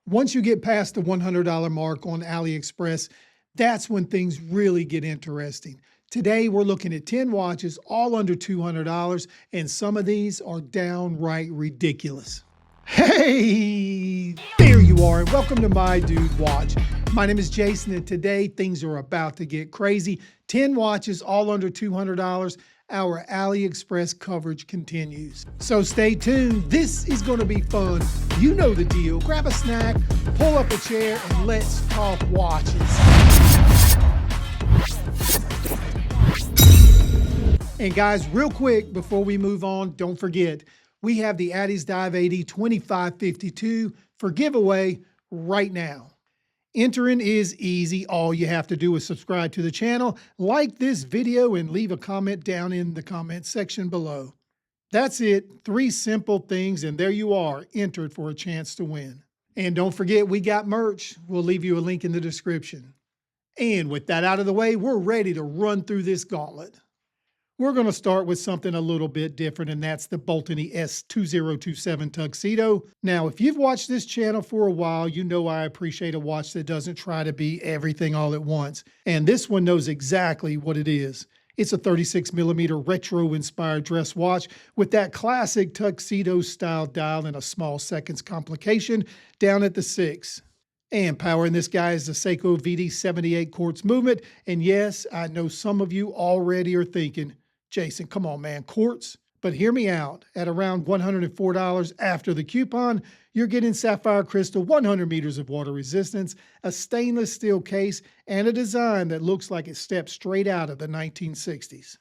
Once you get past the $100 mark on AliExpress, that's when things really get interesting. Today, we're looking at 10 watches, all under $200, and some of these are downright ridiculous. Hey, there you are, and welcome to My Dude Watch. My name is Jason, and today things are about to get crazy. 10 watches, all under $200. Our AliExpress coverage continues. So stay tuned. This is going to be fun. You know the deal. Grab a snack, pull up a chair, and let's talk watches. And guys, real quick before we move on, don't forget, we have the Addiesdive AD2552 for giveaway right now. Entering is easy. All you have to do is subscribe to the channel, like this video, and leave a comment down in the comment section below. That's it. 3 simple things, and there you are, entered for a chance to win. And don't forget, we got merch. We'll leave you a link in the description. And with that out of the way, we're ready to run through this gauntlet. We're going to start with something a little bit different, and that's the Baltany S2027 Tuxedo. Now, if you've watched this channel for a while, you know I appreciate a watch that doesn't try to be everything all at once. And this one knows exactly what it is. It's a 36mm retro-inspired dress watch with that classic tuxedo-style dial and a small seconds complication down at the 6. And powering this guy is the Seiko VD78 quartz movement. And yes, I know some of you already are thinking, Jason, come on, man, quartz? But hear me out. At around $104 after the coupon, you're getting sapphire crystal, 100 meters of water resistance, a stainless steel case, and a design that looks like it stepped straight out of the 1960s.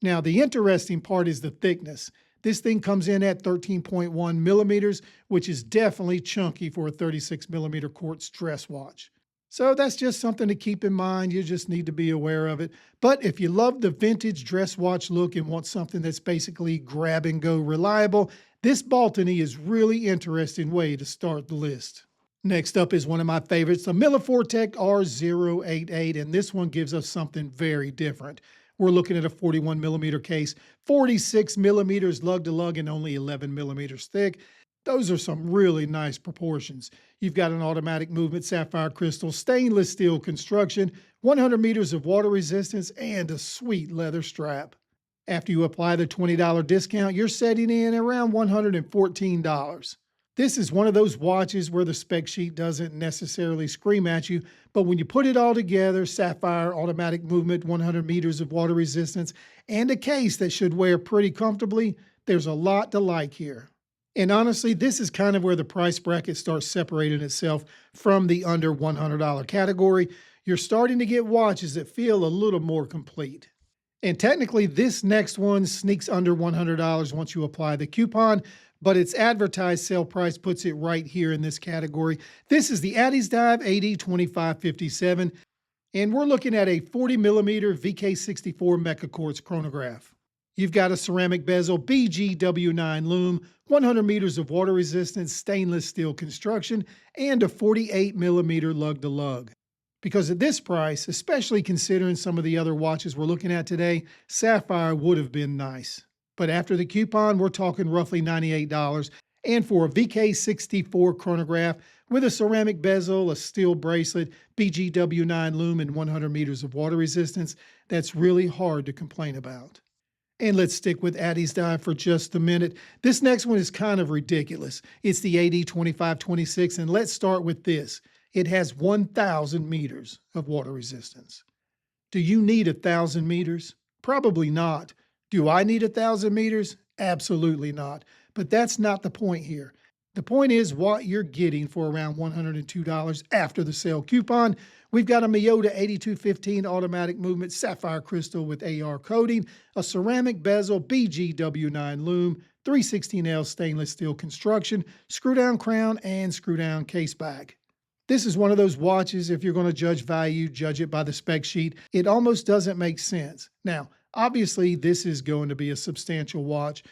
Now, the interesting part is the thickness. This thing comes in at 13.1 millimeters, which is definitely chunky for a 36mm quartz dress watch. So that's just something to keep in mind. You just need to be aware of it. But if you love the vintage dress watch look and want something that's basically grab and go reliable, this Baltany is really interesting way to start the list. Next up is one of my favorites, the Milifortic R088, and this one gives us something very different. We're looking at a 41mm case, 46mm lug to lug, and only 11mm thick. Those are some really nice proportions. You've got an automatic movement sapphire crystal, stainless steel construction, 100 meters of water resistance, and a sweet leather strap. After you apply the $20 discount, you're setting in around $114. This is one of those watches where the spec sheet doesn't necessarily scream at you, but when you put it all together, sapphire, automatic movement, 100 meters of water resistance, and a case that should wear pretty comfortably, there's a lot to like here. And honestly, this is kind of where the price bracket starts separating itself from the under $100 category. You're starting to get watches that feel a little more complete. And technically, this next one sneaks under $100 once you apply the coupon, but its advertised sale price puts it right here in this category. This is the Addiesdive AD2557, and we're looking at a 40mm VK64 Mecha Quartz chronograph. You've got a ceramic bezel, BGW9 lume, 100 meters of water resistance, stainless steel construction, and a 48mm lug to lug. Because at this price, especially considering some of the other watches we're looking at today, sapphire would have been nice. But after the coupon, we're talking roughly $98. And for a VK64 chronograph with a ceramic bezel, a steel bracelet, BGW9 lume, and 100 meters of water resistance, that's really hard to complain about. And let's stick with Addiesdive for just a minute. This next one is kind of ridiculous. It's the AD2526, and let's start with this. It has 1,000 meters of water resistance. Do you need 1,000 meters? Probably not. Do I need 1,000 meters? Absolutely not. But that's not the point here. The point is what you're getting for around $102 after the sale coupon. We've got a Miyota 8215 automatic movement sapphire crystal with AR coating, a ceramic bezel, BGW9 lume, 316L stainless steel construction, screw down crown, and screw down case back. This is one of those watches, if you're going to judge value, judge it by the spec sheet. It almost doesn't make sense. Now, obviously, this is going to be a substantial watch.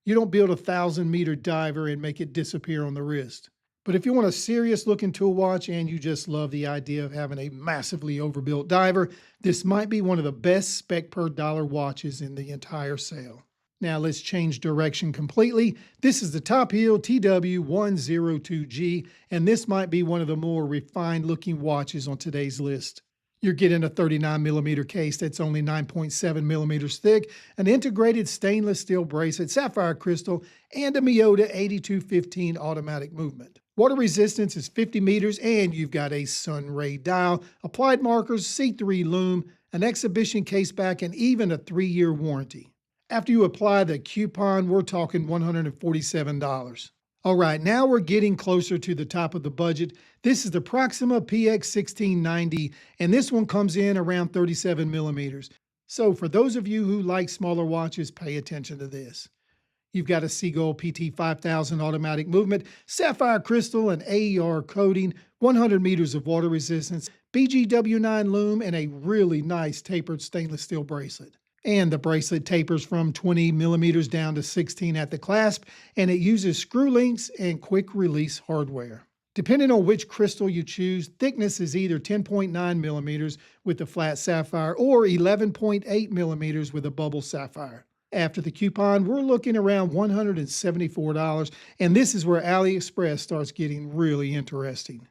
You don't build a 1,000-meter diver and make it disappear on the wrist. But if you want a serious looking tool watch and you just love the idea of having a massively overbuilt diver, this might be one of the best spec per dollar watches in the entire sale. Now let's change direction completely. This is the Tophill TW102G, and this might be one of the more refined looking watches on today's list. You're getting a 39mm case that's only 9.7 millimeters thick, an integrated stainless steel bracelet, sapphire crystal, and a Miyota 8215 automatic movement. Water resistance is 50 meters, and you've got a sun ray dial, applied markers, C3 lume, an exhibition case back, and even a 3-year warranty. After you apply the coupon, we're talking $147. All right, now we're getting closer to the top of the budget. This is the Proxima PX1690, and this one comes in around 37 millimeters. So for those of you who like smaller watches, pay attention to this. You've got a Seagull PT5000 automatic movement, sapphire crystal and AER coating, 100 meters of water resistance, BGW9 lume, and a really nice tapered stainless steel bracelet. And the bracelet tapers from 20 millimeters down to 16 at the clasp, and it uses screw links and quick release hardware. Depending on which crystal you choose, thickness is either 10.9 millimeters with the flat sapphire or 11.8 millimeters with a bubble sapphire. After the coupon, we're looking around $174, and this is where AliExpress starts getting really interesting.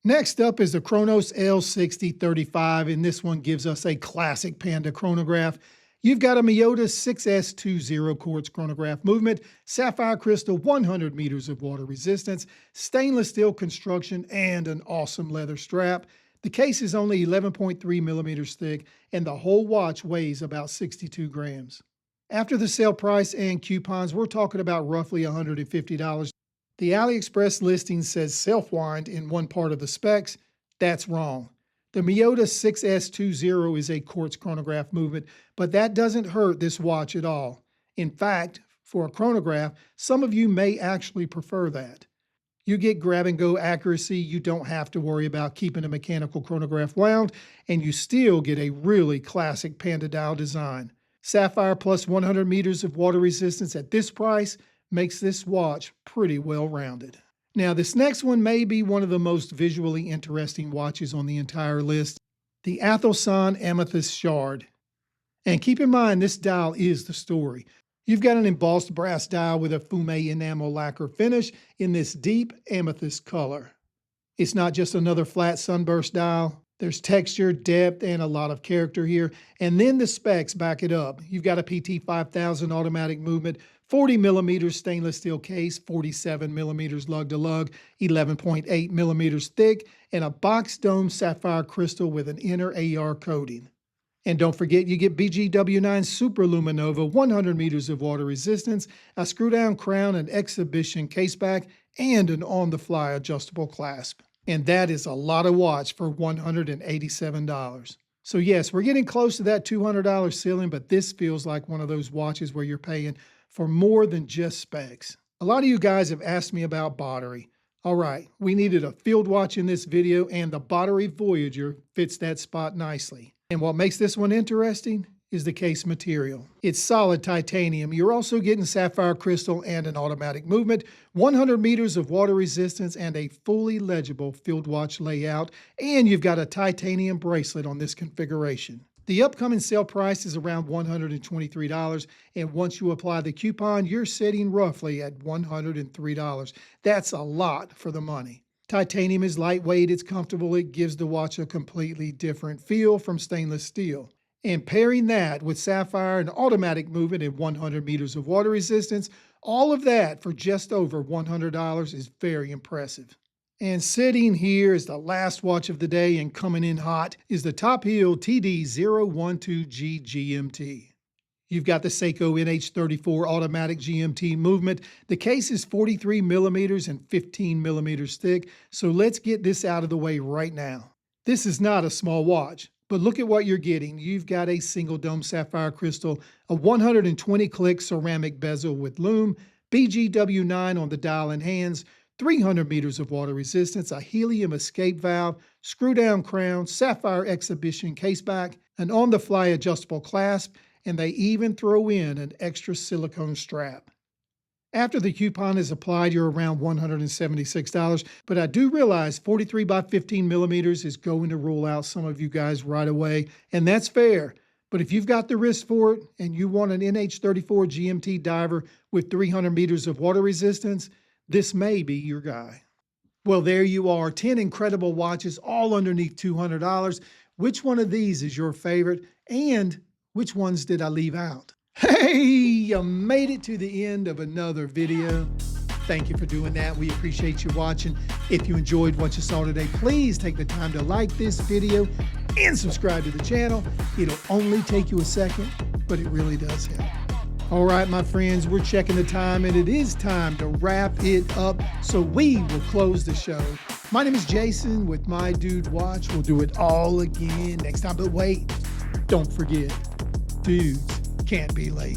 Next up is the Cronos L6035, and this one gives us a classic Panda chronograph. You've got a Miyota 6S20 quartz chronograph movement, sapphire crystal, 100 meters of water resistance, stainless steel construction, and an awesome leather strap. The case is only 11.3 millimeters thick, and the whole watch weighs about 62 grams. After the sale price and coupons, we're talking about roughly $150. The AliExpress listing says self-wind in one part of the specs. That's wrong. The Miyota 6S20 is a quartz chronograph movement, but that doesn't hurt this watch at all. In fact, for a chronograph, some of you may actually prefer that. You get grab-and-go accuracy, you don't have to worry about keeping a mechanical chronograph wound, and you still get a really classic Panda dial design. Sapphire plus 100 meters of water resistance at this price makes this watch pretty well-rounded. Now, this next one may be one of the most visually interesting watches on the entire list, the Aethelsohn Amethyst Shard. And keep in mind, this dial is the story. You've got an embossed brass dial with a fume enamel lacquer finish in this deep amethyst color. It's not just another flat sunburst dial. There's texture, depth, and a lot of character here. And then the specs back it up. You've got a PT5000 automatic movement, 40 millimeters stainless steel case, 47 millimeters lug to lug, 11.8 millimeters thick, and a box dome sapphire crystal with an inner AR coating. And don't forget, you get BGW9 Super Luminova, 100 meters of water resistance, a screw-down crown, an exhibition caseback, and an on-the-fly adjustable clasp. And that is a lot of watch for $187. So yes, we're getting close to that $200 ceiling, but this feels like one of those watches where you're paying for more than just specs. A lot of you guys have asked me about Boderry. All right, we needed a field watch in this video, and the Boderry Voyager fits that spot nicely. And what makes this one interesting is the case material. It's solid titanium. You're also getting sapphire crystal and an automatic movement, 100 meters of water resistance, and a fully legible field watch layout, and you've got a titanium bracelet on this configuration. The upcoming sale price is around $123, and once you apply the coupon, you're sitting roughly at $103. That's a lot for the money. Titanium is lightweight, it's comfortable, it gives the watch a completely different feel from stainless steel. And pairing that with sapphire and automatic movement and 100 meters of water resistance, all of that for just over $100 is very impressive. And sitting here is the last watch of the day, and coming in hot is the Tophill TD012G GMT. You've got the Seiko NH34 automatic GMT movement. The case is 43 millimeters and 15 millimeters thick, so let's get this out of the way right now. This is not a small watch, but look at what you're getting. You've got a single dome sapphire crystal, a 120 click ceramic bezel with lume, BGW9 on the dial and hands, 300 meters of water resistance, a helium escape valve, screw-down crown, sapphire exhibition caseback, an on-the-fly adjustable clasp, and they even throw in an extra silicone strap. After the coupon is applied, you're around $176, but I do realize 43 by 15 millimeters is going to rule out some of you guys right away, and that's fair. But if you've got the wrist for it and you want an NH34 GMT diver with 300 meters of water resistance, this may be your guy. Well, there you are, 10 incredible watches, all underneath $200. Which one of these is your favorite? And which ones did I leave out? Hey, you made it to the end of another video. Thank you for doing that. We appreciate you watching. If you enjoyed what you saw today, please take the time to like this video and subscribe to the channel. It'll only take you a second, but it really does help. All right, my friends, we're checking the time, and it is time to wrap it up, so we will close the show. My name is Jason with My Dude Watch. We'll do it all again next time, but wait, don't forget, dudes can't be late.